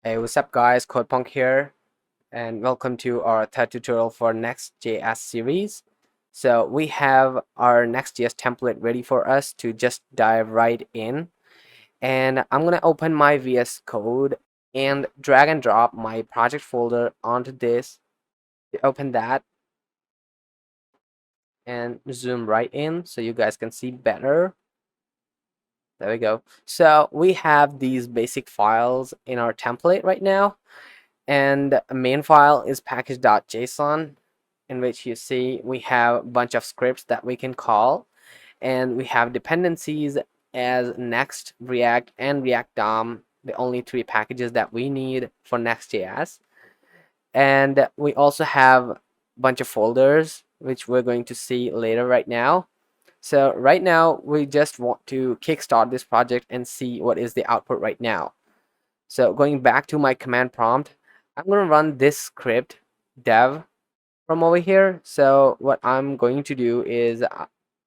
Hey, what's up guys, Codepunk here, and welcome to our third tutorial for Next.js series. So we have our Next.js template ready for us to just dive right in. And I'm gonna open my VS Code and drag and drop my project folder onto this. Open that and zoom right in so you guys can see better. There we go. So we have these basic files in our template right now. And the main file is package.json, in which you see we have a bunch of scripts that we can call, and we have dependencies as Next, React, and React DOM, the only three packages that we need for Next.js. And we also have a bunch of folders, which we're going to see later right now. So right now, we just want to kickstart this project and see what is the output right now. So going back to my command prompt, I'm going to run this script dev from over here. So what I'm going to do is,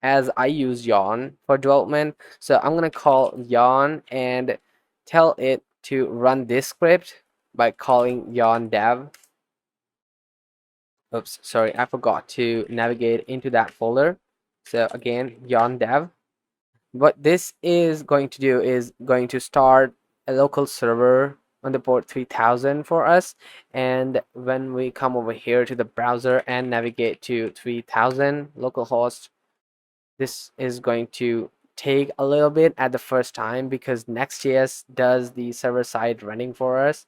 as I use yarn for development, so I'm going to call yarn and tell it to run this script by calling yarn dev. Oops, sorry, I forgot to navigate into that folder. So again, yarn dev. What this is going to do is going to start a local server on the port 3000 for us, and when we come over here to the browser and navigate to 3000 localhost, this is going to take a little bit at the first time because Next.js does the server side running for us,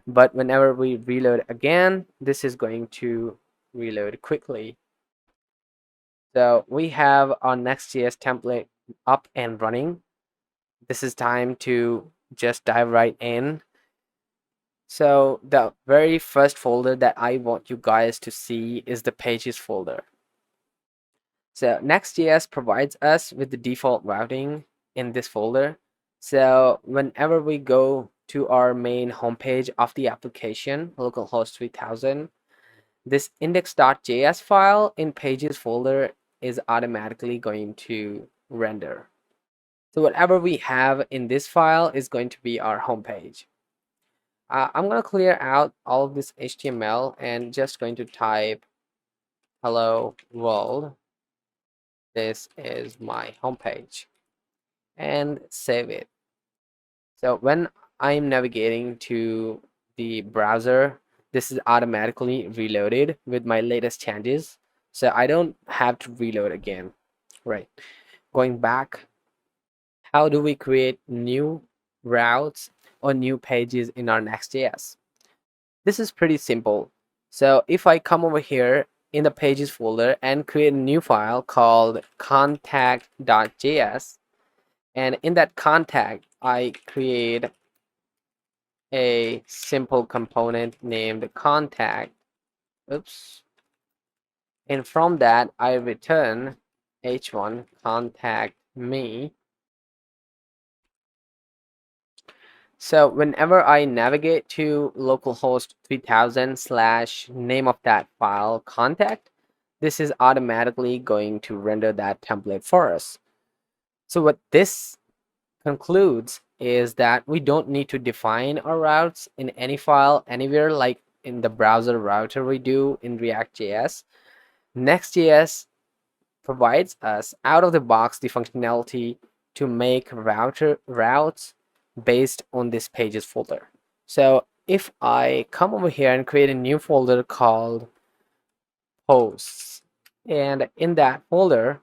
but whenever we reload again, this is going to reload quickly. So we have our Next.js template up and running. This is time to just dive right in. So the very first folder that I want you guys to see is the pages folder. So Next.js provides us with the default routing in this folder. So whenever we go to our main homepage of the application, localhost 3000, this index.js file in pages folder is automatically going to render. So whatever we have in this file is going to be our homepage. I'm going to clear out all of this HTML and just going to type hello world. This is my homepage and save it. So when I'm navigating to the browser, this is automatically reloaded with my latest changes. So I don't have to reload again. Right. Going back, how do we create new routes or new pages in our Next.js? This is pretty simple. So if I come over here in the pages folder and create a new file called contact.js, and in that contact, I create a simple component named contact. Oops. And from that, I return h1 contact me. So whenever I navigate to localhost 3000 / name of that file contact, this is automatically going to render that template for us. So what this concludes is that we don't need to define our routes in any file anywhere like in the browser router we do in React.js. Next.js provides us out of the box the functionality to make routes based on this pages folder. So if I come over here and create a new folder called posts, and in that folder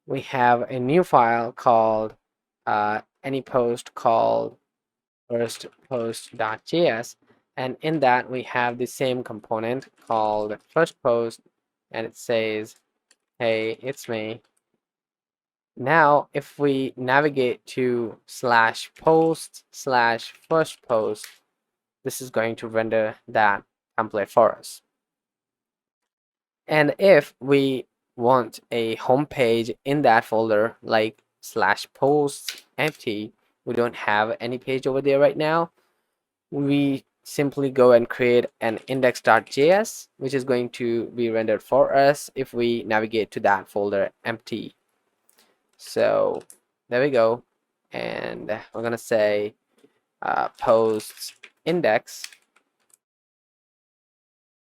we have a new file called any post called first post.js, and in that we have the same component called first post, and it says, hey, it's me. Now, if we navigate to /post /first post, this is going to render that template for us. And if we want a home page in that folder, like /post empty, we don't have any page over there right now, we simply go and create an index.js, which is going to be rendered for us if we navigate to that folder empty. So there we go, and we're gonna say posts index,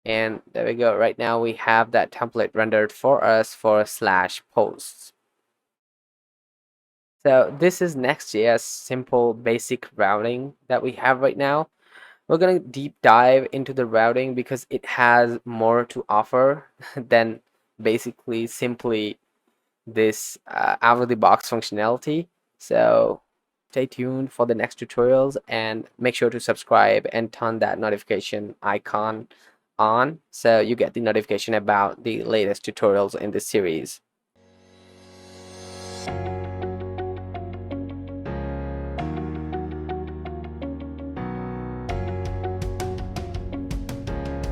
and there we go. Right now we have that template rendered for us for /posts. So this is Next.js simple basic routing that we have right now. We're going to deep dive into the routing because it has more to offer than basically simply this out of the box functionality. So stay tuned for the next tutorials and make sure to subscribe and turn that notification icon on so you get the notification about the latest tutorials in this series.